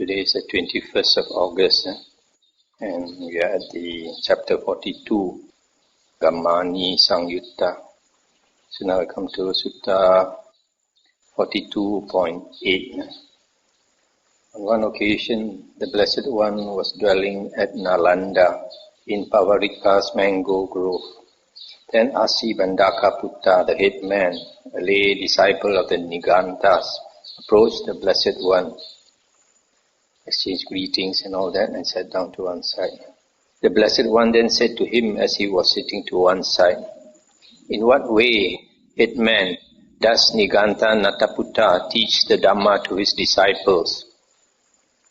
Today is the 21st of August, and we are at the chapter 42, Gamani Sangyutta. So now we come to Sutta 42.8. On one occasion, the Blessed One was dwelling at Nalanda in Pavarika's mango grove. Then Asibandaka-putta, the head man, a lay disciple of the Nigantas, approached the Blessed One, exchanged greetings and all that, and sat down to one side. The Blessed One then said to him as he was sitting to one side, "In what way, head man, does Niganta Nataputta teach the Dhamma to his disciples?"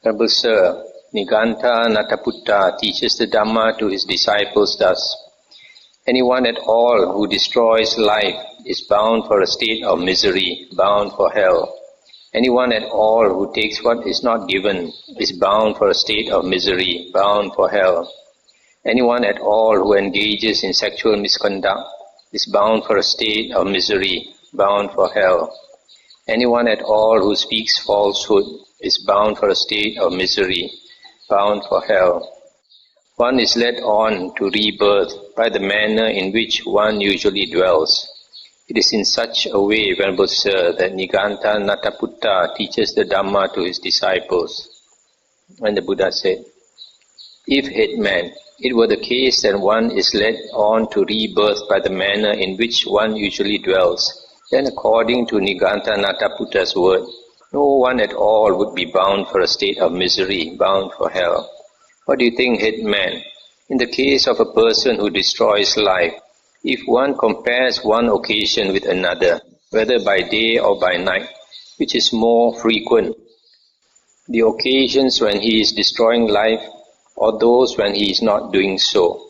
Noble Sir, Niganta Nataputta teaches the Dhamma to his disciples thus: anyone at all who destroys life is bound for a state of misery, bound for hell. Anyone at all who takes what is not given is bound for a state of misery, bound for hell. Anyone at all who engages in sexual misconduct is bound for a state of misery, bound for hell. Anyone at all who speaks falsehood is bound for a state of misery, bound for hell. One is led on to rebirth by the manner in which one usually dwells. It is in such a way, Venerable Sir, that Niganta Nataputta teaches the Dhamma to his disciples. And the Buddha said, "If, headman, it were the case that one is led on to rebirth by the manner in which one usually dwells, then according to Niganta Nataputta's word, no one at all would be bound for a state of misery, bound for hell. What do you think, headman? In the case of a person who destroys life, if one compares one occasion with another, whether by day or by night, which is more frequent, the occasions when he is destroying life or those when he is not doing so?"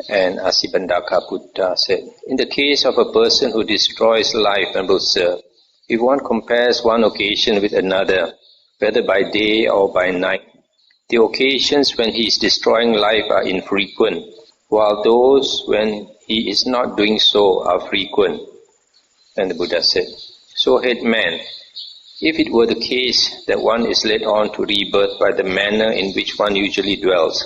And Asibandaka-putta said, "In the case of a person who destroys life, Venerable Sir, if one compares one occasion with another, whether by day or by night, the occasions when he is destroying life are infrequent, while those when he is not doing so are frequent." And the Buddha said, "So, headman, if it were the case that one is led on to rebirth by the manner in which one usually dwells,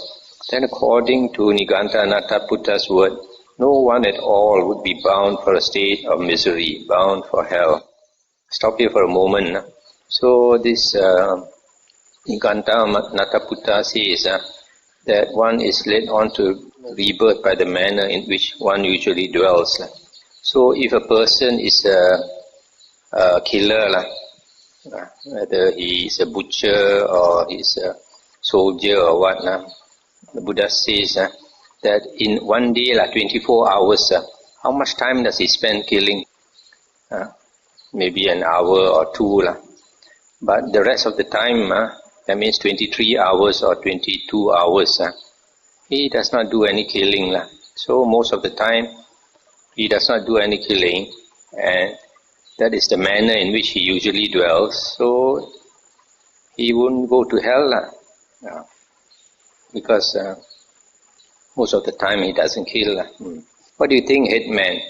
then according to Niganta Nataputta's word, no one at all would be bound for a state of misery, bound for hell." Stop here for a moment. So this Niganta Nataputta says that one is led on to rebirth by the manner in which one usually dwells. So if a person is a killer, whether he is a butcher or he is a soldier or what, the Buddha says that in one day, 24 hours, how much time does he spend killing? Maybe an hour or two. But the rest of the time, that means 23 hours or 22 hours, he does not do any killing. So most of the time, he does not do any killing, and that is the manner in which he usually dwells. So he won't go to hell, because most of the time he doesn't kill. What do you think, headman?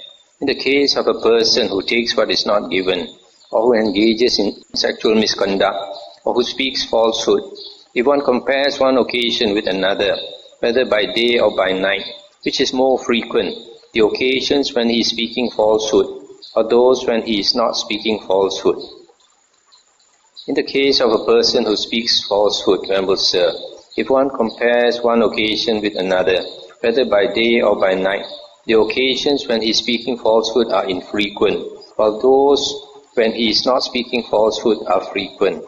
In the case of a person who takes what is not given, or who engages in sexual misconduct, or who speaks falsehood, if one compares one occasion with another, whether by day or by night, which is more frequent, the occasions when he is speaking falsehood, or those when he is not speaking falsehood? In the case of a person who speaks falsehood, Venerable Sir, if one compares one occasion with another, whether by day or by night, the occasions when he is speaking falsehood are infrequent, while those when he is not speaking falsehood are frequent.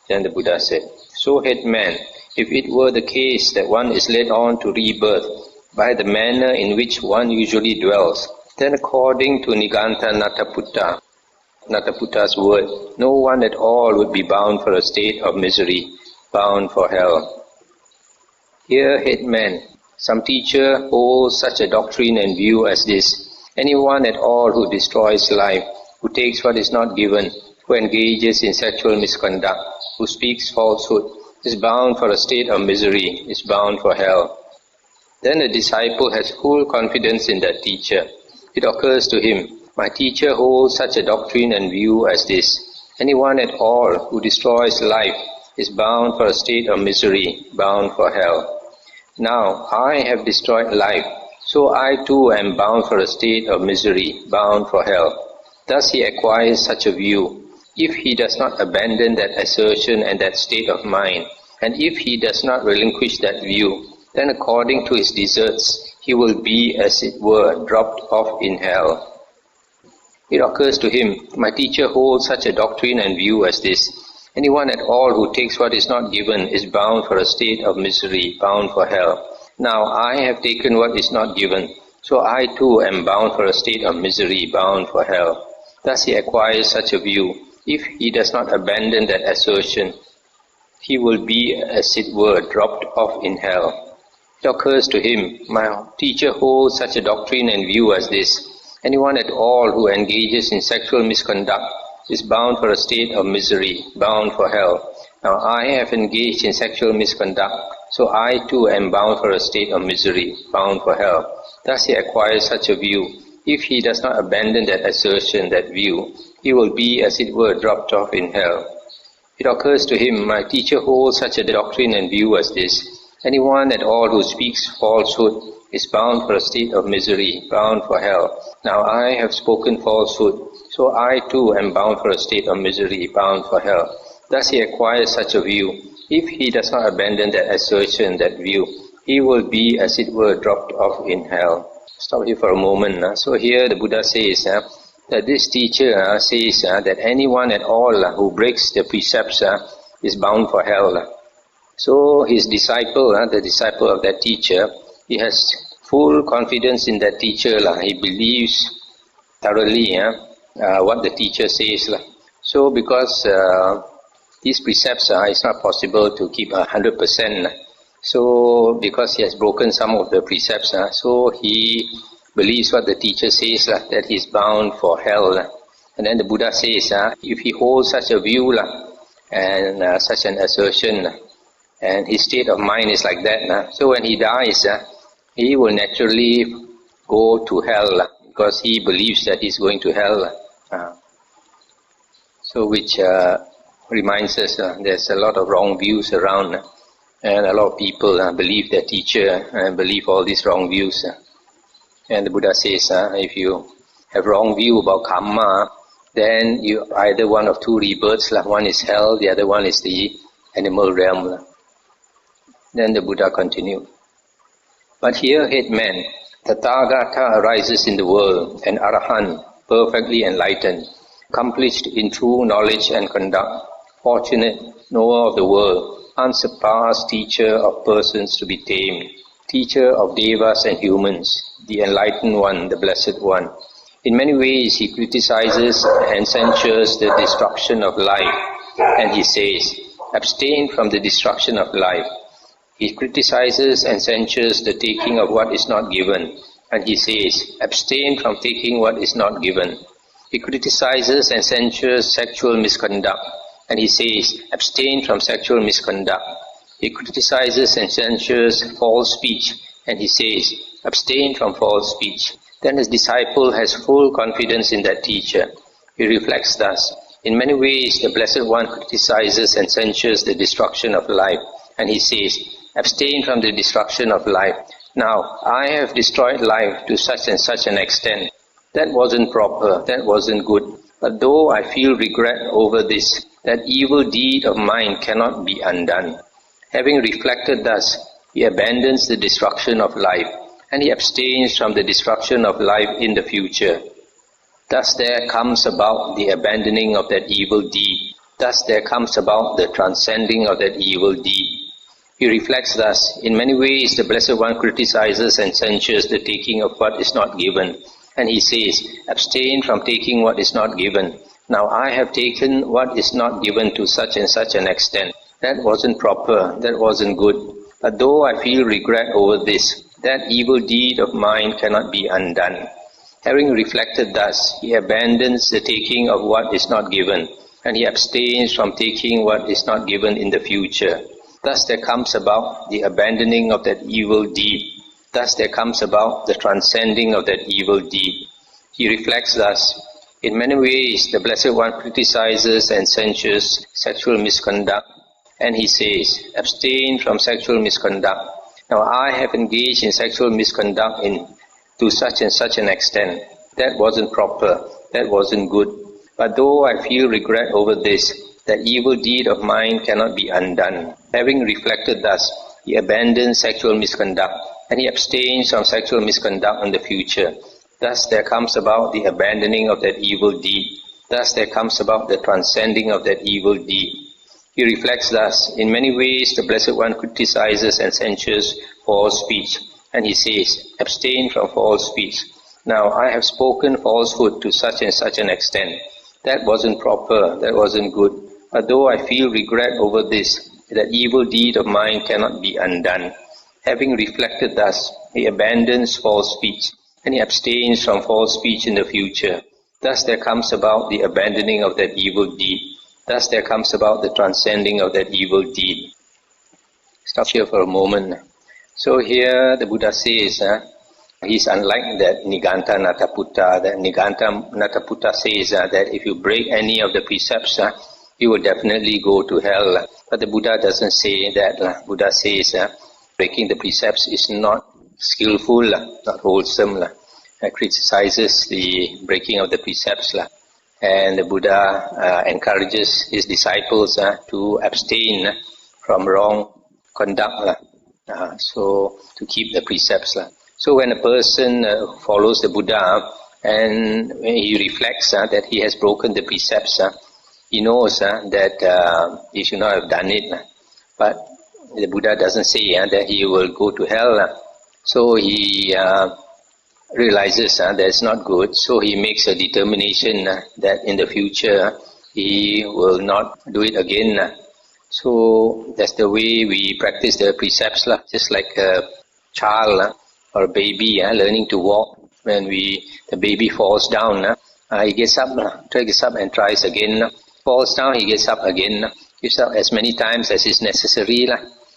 Then the Buddha said, "So, headman, if it were the case that one is led on to rebirth by the manner in which one usually dwells, then according to Niganta Nataputta's word, no one at all would be bound for a state of misery, bound for hell. Here, headman, some teacher holds such a doctrine and view as this: anyone at all who destroys life, who takes what is not given, who engages in sexual misconduct, who speaks falsehood, is bound for a state of misery, is bound for hell." Then the disciple has full confidence in that teacher. It occurs to him, "My teacher holds such a doctrine and view as this: anyone at all who destroys life, is bound for a state of misery, bound for hell. Now I have destroyed life, so I too am bound for a state of misery, bound for hell. Thus he acquires such a view. If he does not abandon that assertion and that state of mind, and if he does not relinquish that view, then according to his deserts, he will be, as it were, dropped off in hell. It occurs to him, my teacher holds such a doctrine and view as this. Anyone at all who takes what is not given is bound for a state of misery, bound for hell. Now I have taken what is not given, so I too am bound for a state of misery, bound for hell. Thus he acquires such a view. If he does not abandon that assertion, he will be, as it were, dropped off in hell. It occurs to him, my teacher holds such a doctrine and view as this. Anyone at all who engages in sexual misconduct is bound for a state of misery, bound for hell. Now I have engaged in sexual misconduct, so I too am bound for a state of misery, bound for hell. Thus he acquires such a view. If he does not abandon that assertion, that view, he will be, as it were, dropped off in hell. It occurs to him, my teacher holds such a doctrine and view as this. Anyone at all who speaks falsehood is bound for a state of misery, bound for hell. Now I have spoken falsehood, so I too am bound for a state of misery, bound for hell. Thus he acquires such a view. If he does not abandon that assertion, that view, he will be, as it were, dropped off in hell. Stop here for a moment. So here the Buddha says that this teacher says that anyone at all who breaks the precepts is bound for hell. So his disciple, the disciple of that teacher, he has full confidence in that teacher. He believes thoroughly what the teacher says. So because these precepts, it's not possible to keep 100%. So because he has broken some of the precepts, so he believes what the teacher says, that he is bound for hell. And then the Buddha says, if he holds such a view and such an assertion, and his state of mind is like that, so when he dies, he will naturally go to hell because he believes that he is going to hell. So which reminds us there's a lot of wrong views around. And a lot of people believe their teacher and believe all these wrong views. And the Buddha says, if you have wrong view about karma, then you either one of two rebirths. One is hell, the other one is the animal realm. Then the Buddha continued. But here, head man, Tathagata arises in the world, an Arahant, perfectly enlightened, accomplished in true knowledge and conduct, fortunate, knower of the world, unsurpassed teacher of persons to be tamed, teacher of devas and humans, the enlightened one, the blessed one. In many ways he criticizes and censures the destruction of life, and he says, abstain from the destruction of life. He criticizes and censures the taking of what is not given, and he says, abstain from taking what is not given. He criticizes and censures sexual misconduct, and he says, abstain from sexual misconduct. He criticizes and censures false speech, and he says, abstain from false speech. Then his disciple has full confidence in that teacher. He reflects thus. In many ways, the Blessed One criticizes and censures the destruction of life, and he says, abstain from the destruction of life. Now, I have destroyed life to such and such an extent. That wasn't proper, that wasn't good. But though I feel regret over this, that evil deed of mine cannot be undone. Having reflected thus, he abandons the destruction of life, and he abstains from the destruction of life in the future. Thus there comes about the abandoning of that evil deed. Thus there comes about the transcending of that evil deed. He reflects thus, in many ways the Blessed One criticizes and censures the taking of what is not given, and he says, abstain from taking what is not given. Now I have taken what is not given to such and such an extent. That wasn't proper, that wasn't good. But though I feel regret over this, that evil deed of mine cannot be undone. Having reflected thus, he abandons the taking of what is not given, and he abstains from taking what is not given in the future. Thus there comes about the abandoning of that evil deed. Thus there comes about the transcending of that evil deed. He reflects thus, in many ways the Blessed One criticizes and censures sexual misconduct, and he says, abstain from sexual misconduct. Now I have engaged in sexual misconduct to such and such an extent. That wasn't proper, that wasn't good. But though I feel regret over this, that evil deed of mine cannot be undone. Having reflected thus, he abandons sexual misconduct, and he abstains from sexual misconduct in the future. Thus there comes about the abandoning of that evil deed. Thus there comes about the transcending of that evil deed. He reflects thus, in many ways the Blessed One criticizes and censures false speech, and he says, abstain from false speech. Now I have spoken falsehood to such and such an extent. That wasn't proper, that wasn't good. But though I feel regret over this, that evil deed of mine cannot be undone. Having reflected thus, he abandons false speech, and he abstains from false speech in the future. Thus there comes about the abandoning of that evil deed. Thus there comes about the transcending of that evil deed. Stop here for a moment. So here the Buddha says, he's unlike that Niganta Nataputta. That Niganta Nataputta says that if you break any of the precepts, you will definitely go to hell. But the Buddha doesn't say that. Buddha says breaking the precepts is not skillful, not wholesome. Criticizes the breaking of the precepts. And the Buddha encourages his disciples to abstain from wrong conduct. So to keep the precepts. So when a person follows the Buddha and he reflects that he has broken the precepts, he knows that he should not have done it. But the Buddha doesn't say that he will go to hell. So he realizes that it's not good. So he makes a determination that in the future he will not do it again. So that's the way we practice the precepts, just like a child or a baby learning to walk. When the baby falls down, he gets up and tries again. Falls down, he gets up again. Gets up as many times as is necessary.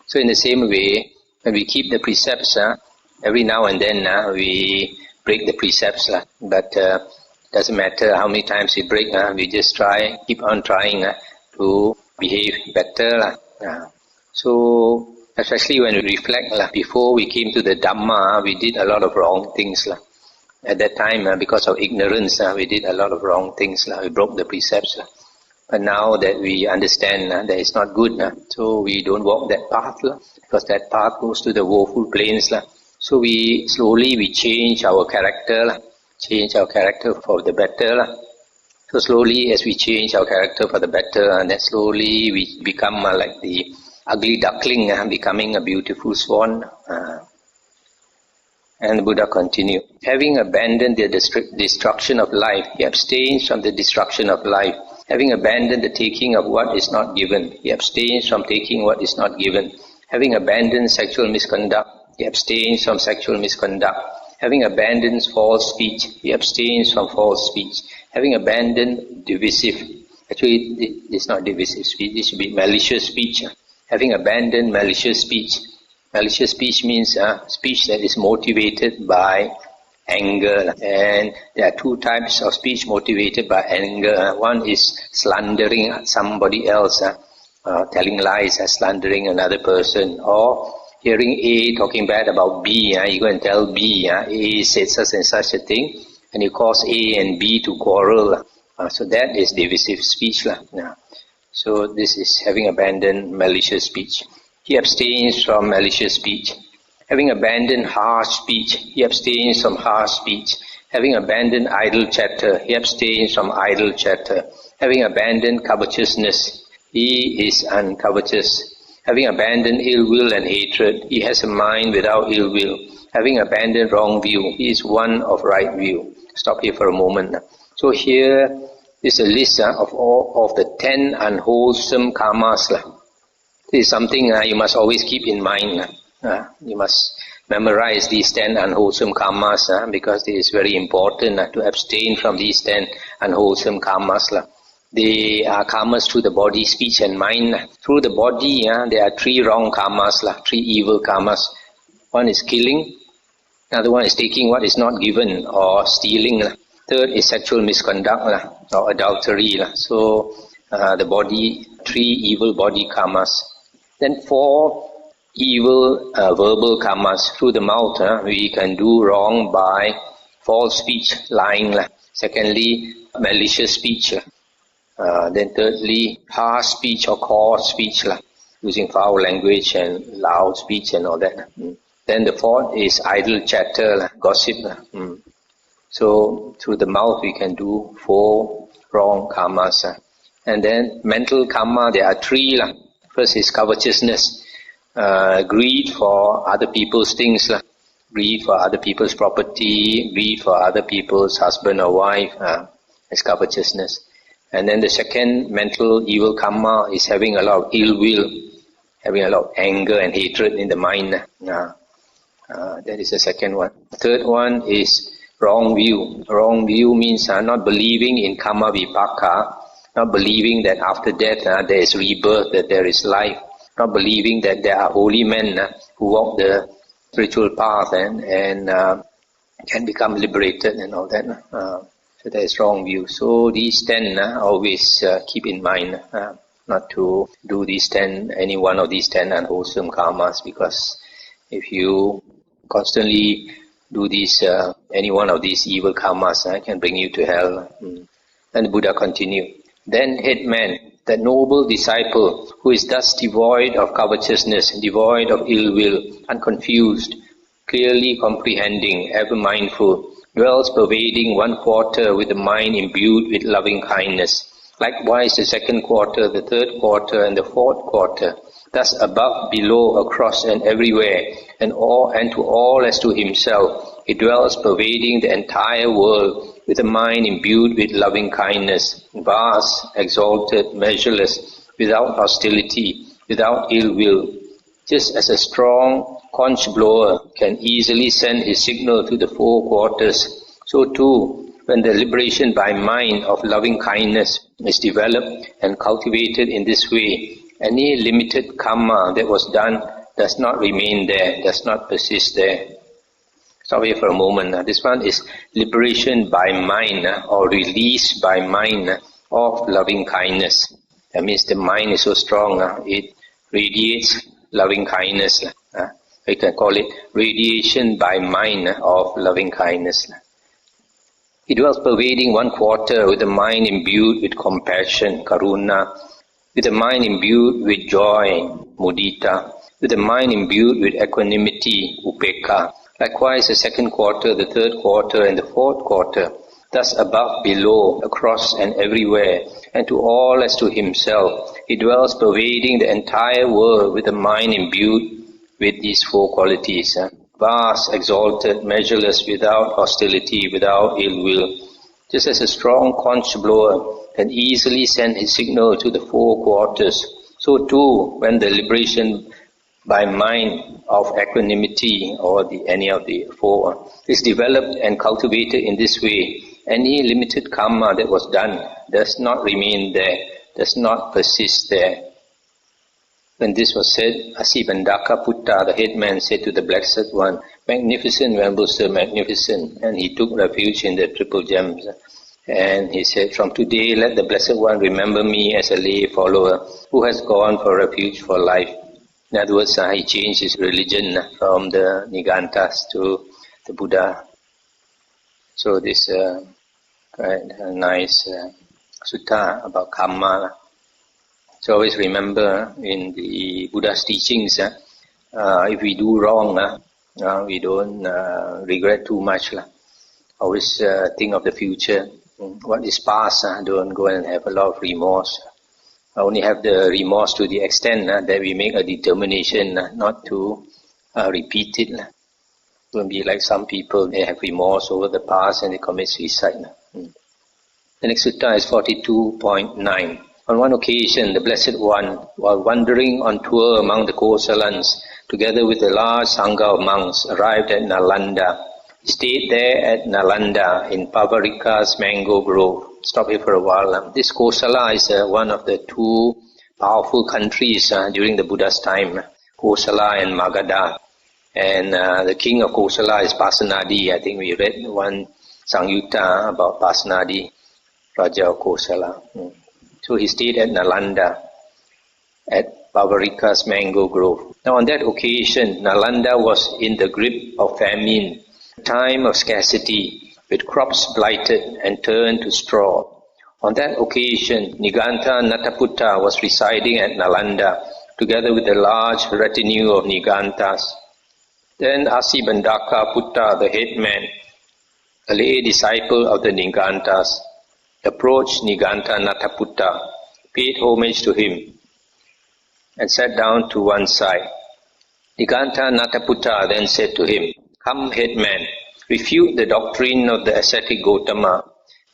So in the same way, when we keep the precepts, every now and then we break the precepts. But doesn't matter how many times we break, we just keep on trying to behave better. So especially when we reflect, before we came to the Dhamma, we did a lot of wrong things. At that time, because of ignorance, we did a lot of wrong things. We broke the precepts. But now that we understand that it's not good, so we don't walk that path, because that path goes to the woeful plains. So we slowly change our character for the better. So slowly as we change our character for the better, and then slowly we become like the ugly duckling, becoming a beautiful swan. And the Buddha continued, having abandoned the destruction of life, he abstains from the destruction of life. Having abandoned the taking of what is not given, he abstains from taking what is not given. Having abandoned sexual misconduct, he abstains from sexual misconduct. Having abandoned false speech, he abstains from false speech. Having abandoned divisive, actually it's not divisive speech, this should be malicious speech. Having abandoned malicious speech. Malicious speech means speech that is motivated by anger. And there are two types of speech motivated by anger. One is slandering somebody else, telling lies, slandering another person, or hearing A talking bad about B, you go and tell B, A said such and such a thing, and you cause A and B to quarrel. So that is divisive speech. So this is having abandoned malicious speech. He abstains from malicious speech. Having abandoned harsh speech, he abstains from harsh speech. Having abandoned idle chatter, he abstains from idle chatter. Having abandoned covetousness, he is uncovetous. Having abandoned ill will and hatred, he has a mind without ill will. Having abandoned wrong view, he is one of right view. Stop here for a moment. So here is a list of all of the 10 unwholesome karmas. This is something you must always keep in mind. You must memorize these 10 unwholesome karmas because it is very important to abstain from these 10 unwholesome karmas. They are karmas through the body, speech and mind. Through the body, there are 3 wrong karmas, 3 evil karmas. One is killing, another one is taking what is not given or stealing. Third is sexual misconduct or adultery. So the body, 3 evil body karmas. Then 4 evil verbal karmas. Through the mouth, we can do wrong by false speech, lying. Secondly, malicious speech. Then thirdly, harsh speech or coarse speech, using foul language and loud speech and all that. Then the 4th is idle chatter, gossip. So through the mouth we can do 4 wrong karmas. And then mental karma, there are 3. First is covetousness, greed for other people's things, greed for other people's property, greed for other people's husband or wife, is covetousness. And then the second mental evil karma is having a lot of ill will, having a lot of anger and hatred in the mind. That is the second one. The third one is wrong view. Wrong view means not believing in karma vipaka, not believing that after death there is rebirth, that there is life, not believing that there are holy men who walk the spiritual path and can become liberated and all that. So that is wrong view. So these 10 always keep in mind not to do any one of these 10 unwholesome karmas, because if you constantly do any one of these evil karmas, can bring you to hell. And the Buddha continued. Then headman, the noble disciple, who is thus devoid of covetousness, devoid of ill will, unconfused, clearly comprehending, ever mindful, dwells pervading 1 quarter with the mind imbued with loving kindness. Likewise the 2nd quarter, the 3rd quarter, and the 4th quarter, thus above, below, across, and everywhere, and to all as to himself, he dwells pervading the entire world with a mind imbued with loving kindness, vast, exalted, measureless, without hostility, without ill will. Just as a strong conch blower can easily send his signal to the 4 quarters, so too, when the liberation by mind of loving kindness is developed and cultivated in this way, any limited karma that was done does not remain there, does not persist there. Stop here for a moment. This one is liberation by mind or release by mind of loving kindness. That means the mind is so strong, it radiates loving kindness. You can call it radiation by mind of loving kindness. It was pervading 1 quarter with the mind imbued with compassion, karuna, with the mind imbued with joy, mudita, with the mind imbued with equanimity, upekha. Likewise the 2nd quarter, the 3rd quarter, and the 4th quarter, thus above, below, across, and everywhere, and to all as to himself, he dwells pervading the entire world with the mind imbued with these 4 qualities. Vast, exalted, measureless, without hostility, without ill will. Just as a strong conch blower can easily send his signal to the 4 quarters, so too when the liberation by mind of equanimity or any of the 4 is developed and cultivated in this way, any limited karma that was done does not remain there, does not persist there. When this was said, Asibandaka Putta, the headman, said to the Blessed One, "Magnificent, Venerable Sir, magnificent." And he took refuge in the triple gems. And he said, "From today let the Blessed One remember me as a lay follower who has gone for refuge for life." In other words, he changed his religion from the Nigantas to the Buddha. So this quite a nice sutta about karma. So always remember in the Buddha's teachings, if we do wrong, we don't regret too much. Always think of the future. What is past, don't go and have a lot of remorse. Only have the remorse to the extent that we make a determination not to repeat it. Don't be like some people, they have remorse over the past and they commit suicide. The next sutta is 42.9. On one occasion, the Blessed One, while wandering on tour among the Kosalans, together with a large sangha of monks, arrived at Nalanda. He stayed there at Nalanda in Pavarika's mango grove. Stop here for a while. This Kosala is one of the 2 powerful countries during the Buddha's time, Kosala and Magadha. And the king of Kosala is Pasenadi. I think we read one Sangyutta about Pasenadi, Raja of Kosala. So he stayed at Nalanda. at Pavarika's mango grove. Now on that occasion, Nalanda was in the grip of famine, a time of scarcity, with crops blighted and turned to straw. On that occasion, Niganta Nataputta was residing at Nalanda, together with a large retinue of Nigantas. Then Asibandaka Putta, the headman, a lay disciple of the Nigantas, approached Niganta Nataputta, paid homage to him, and sat down to one side. Niganta Nataputta then said to him, "Come, headman, refute the doctrine of the ascetic Gotama.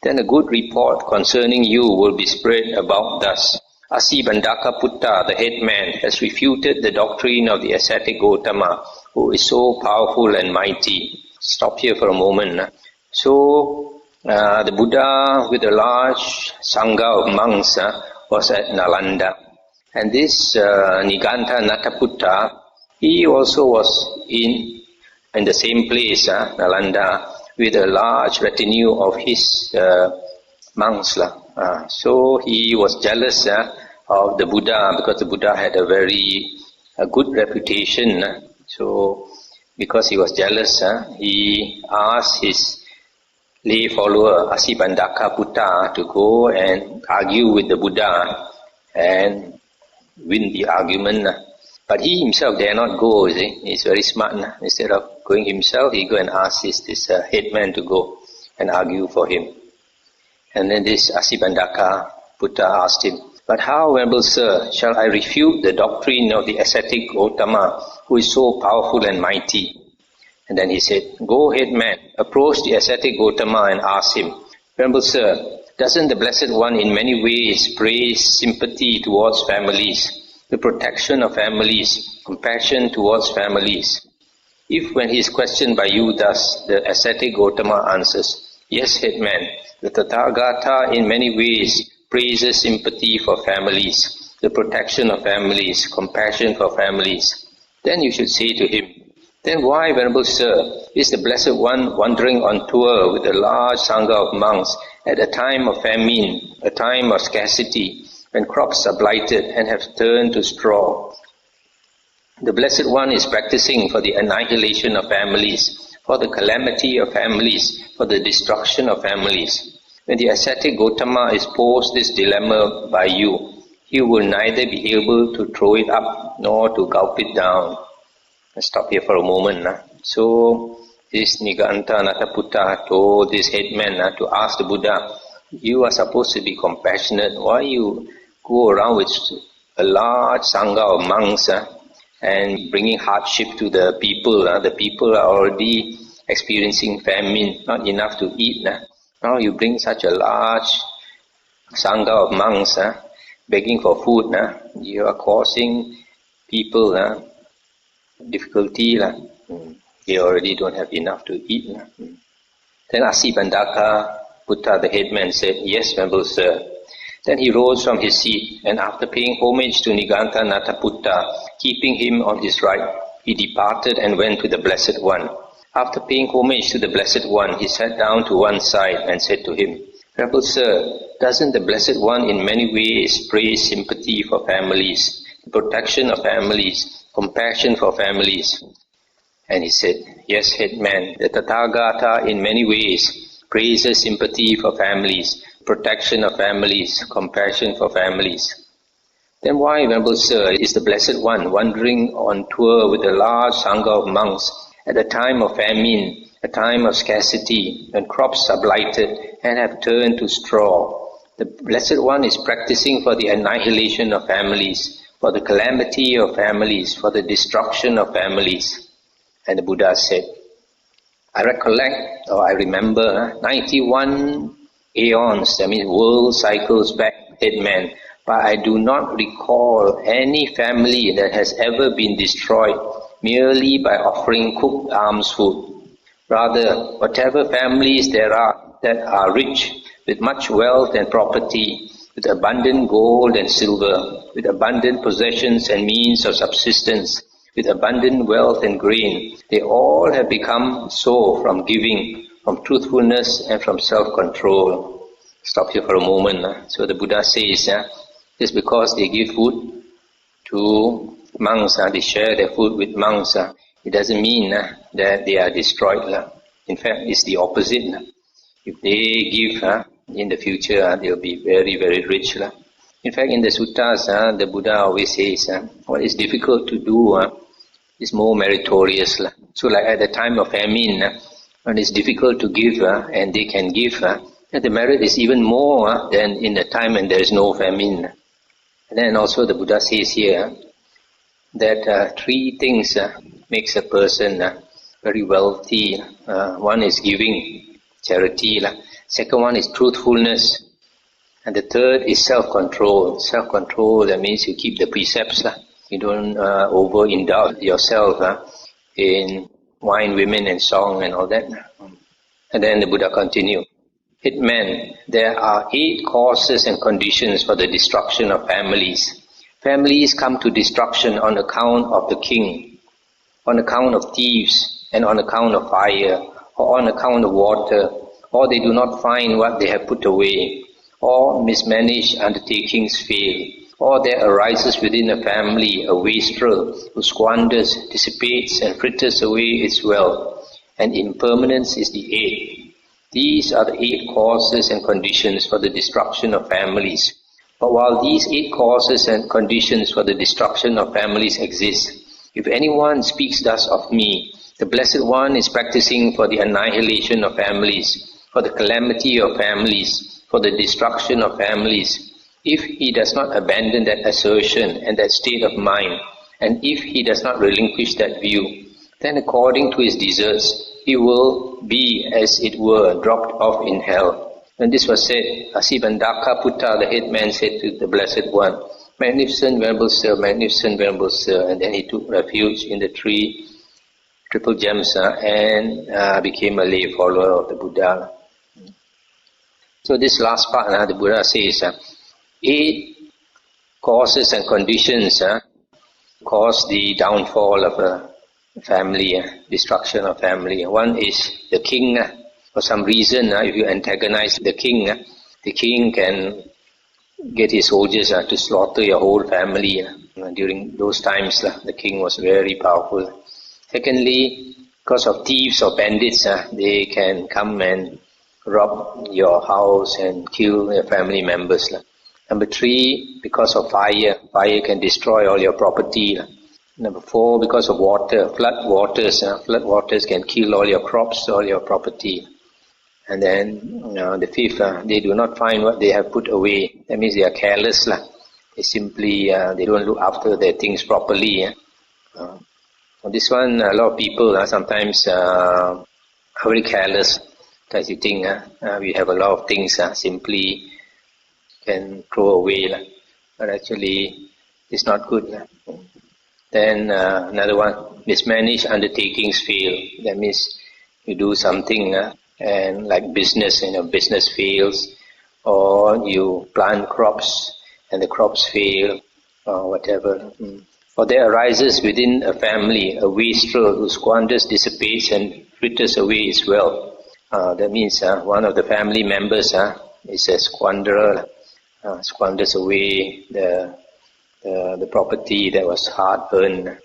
Then a good report concerning you will be spread about thus. Asibandaka Putta, the headman, has refuted the doctrine of the ascetic Gotama, who is so powerful and mighty." Stop here for a moment. So, the Buddha with a large sangha of monks was at Nalanda. And this Niganta Nataputta, he also was in the same place, Nalanda, with a large retinue of his monks. So he was jealous of the Buddha, because the Buddha had a very good reputation. So because he was jealous, he asked his lay follower Asibandaka Putta to go and argue with the Buddha and win the argument. But he himself dare not go, you see. He's very smart. Instead of going himself, he go and ask this headman to go and argue for him. And then this Asibandaka Putta asked him, "But how, venerable sir, shall I refute the doctrine of the ascetic Gotama, who is so powerful and mighty?" And then he said, "Go, headman, approach the ascetic Gotama and ask him, 'Venerable sir, doesn't the Blessed One in many ways praise sympathy towards families, the protection of families, compassion towards families?' If when he is questioned by you thus, the ascetic Gotama answers, 'Yes, headman, the Tathagata in many ways praises sympathy for families, the protection of families, compassion for families,' then you should say to him, 'Then why, venerable sir, is the Blessed One wandering on tour with a large sangha of monks at a time of famine, a time of scarcity, when crops are blighted and have turned to straw? The Blessed One is practicing for the annihilation of families, for the calamity of families, for the destruction of families. When the ascetic Gotama is posed this dilemma by you, he will neither be able to throw it up nor to gulp it down.'" Let's stop here for a moment. So this Niganta Nataputta told this headman to ask the Buddha, "You are supposed to be compassionate. Why you go around with a large sangha of monks and bringing hardship to the people? The people are already experiencing famine, not enough to eat. Now you bring such a large sangha of monks begging for food. You are causing people difficulty. They already don't have enough to eat. Then Asibandaka Putta, the headman, said, "Yes, venerable sir." Then he rose from his seat, and after paying homage to Niganta Nataputta, keeping him on his right, he departed and went to the Blessed One. After paying homage to the Blessed One, he sat down to one side and said to him, "Venerable sir, doesn't the Blessed One in many ways praise sympathy for families, the protection of families, compassion for families?" And he said, "Yes, headman, the Tathagata in many ways praises sympathy for families, protection of families, compassion for families. Then why, venerable sir, is the Blessed One wandering on tour with a large sangha of monks at a time of famine, a time of scarcity, when crops are blighted and have turned to straw? The Blessed One is practicing for the annihilation of families, for the calamity of families, for the destruction of families." And the Buddha said, "I recollect, or I remember, 91 aeons, that means world cycles back, headman, but I do not recall any family that has ever been destroyed merely by offering cooked alms food. Rather, whatever families there are that are rich, with much wealth and property, with abundant gold and silver, with abundant possessions and means of subsistence, with abundant wealth and grain, they all have become so from giving, from truthfulness and from self-control." Stop here for a moment. So the Buddha says, just because they give food, to monks, they share their food with monks, it doesn't mean that they are destroyed. In fact, it's the opposite. If they give, in the future, they'll be very, very rich. In fact, in the suttas, the Buddha always says, what is difficult to do is more meritorious. So like at the time of famine, when it's difficult to give and they can give, the merit is even more than in the time when there is no famine. And then also the Buddha says here that three things makes a person very wealthy. One is giving, charity. Second one is truthfulness. And the third is self-control. Self-control, that means you keep the precepts. You don't overindulge yourself in wine, women and song and all that. And then the Buddha continued. It meant there are 8 causes and conditions for the destruction of families. Families come to destruction on account of the king, on account of thieves, and on account of fire, or on account of water, or they do not find what they have put away, or mismanaged undertakings fail, or there arises within a family a wastrel who squanders, dissipates, and fritters away its wealth, and impermanence is the 8th. These are the 8 causes and conditions for the destruction of families. But while these 8 causes and conditions for the destruction of families exist, if anyone speaks thus of me, the Blessed One is practicing for the annihilation of families, for the calamity of families, for the destruction of families. If he does not abandon that assertion and that state of mind, and if he does not relinquish that view, then according to his deserts, he will be, as it were, dropped off in hell. When this was said, Asibandaka Putta, the head man, said to the Blessed One, Magnificent Venerable Sir, Magnificent Venerable Sir, and then he took refuge in the 3 triple gems and became a lay follower of the Buddha. So this last part, the Buddha says, 8 causes and conditions cause the downfall of a family, destruction of family. One is the king. For some reason, if you antagonize the king can get his soldiers to slaughter your whole family. During those times, the king was very powerful. Secondly, because of thieves or bandits, they can come and rob your house and kill your family members. Number 3, because of fire. Fire can destroy all your property. Number 4, because of water. Flood waters can kill all your crops, all your property. And then the 5th, they do not find what they have put away. That means they are careless. They simply, they don't look after their things properly. This one, a lot of people sometimes are very careless. As you think, we have a lot of things simply can throw away. But actually, it's not good. Then another one, mismanaged undertakings fail. That means you do something and like business, business fails, or you plant crops and the crops fail, or whatever. Or there arises within a family a wastrel who squanders, dissipates, and fritters away his wealth. That means one of the family members is a squanderer, squanders away the property that was hard-earned.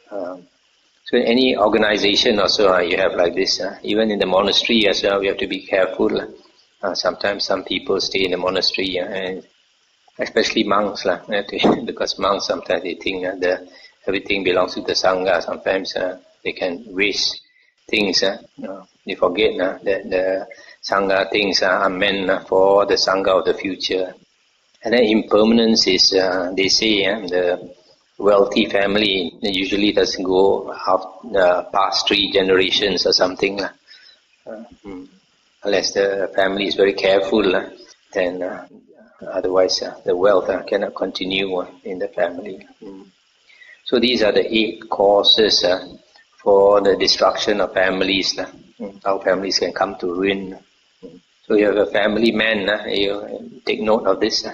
So in any organization also you have like this. Even in the monastery as well, we have to be careful. Sometimes some people stay in the monastery, and especially monks, because monks sometimes they think everything belongs to the Sangha. Sometimes they can waste things. They forget that the Sangha things are meant for the Sangha of the future. And then impermanence is, they say, the wealthy family usually doesn't go past 3 generations or something. Unless the family is very careful, then otherwise the wealth cannot continue in the family. So these are the 8 causes for the destruction of families. How families can come to ruin. So you have a family man, you take note of this.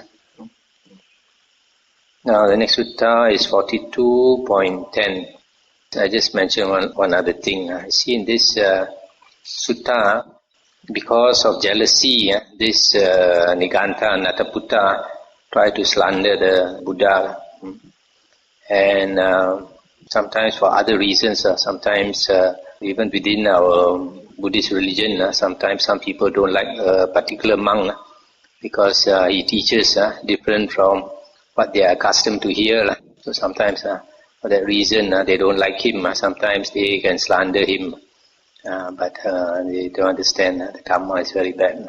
Now the next sutta is 42.10. I just mentioned one other thing. See in this sutta, because of jealousy, this Niganta Nataputta tried to slander the Buddha. and sometimes for other reasons. Sometimes even within our Buddhist religion, sometimes some people don't like a particular monk because he teaches different from what they are accustomed to hear. So sometimes for that reason they don't like him. Sometimes they can slander him, but they don't understand the karma is very bad.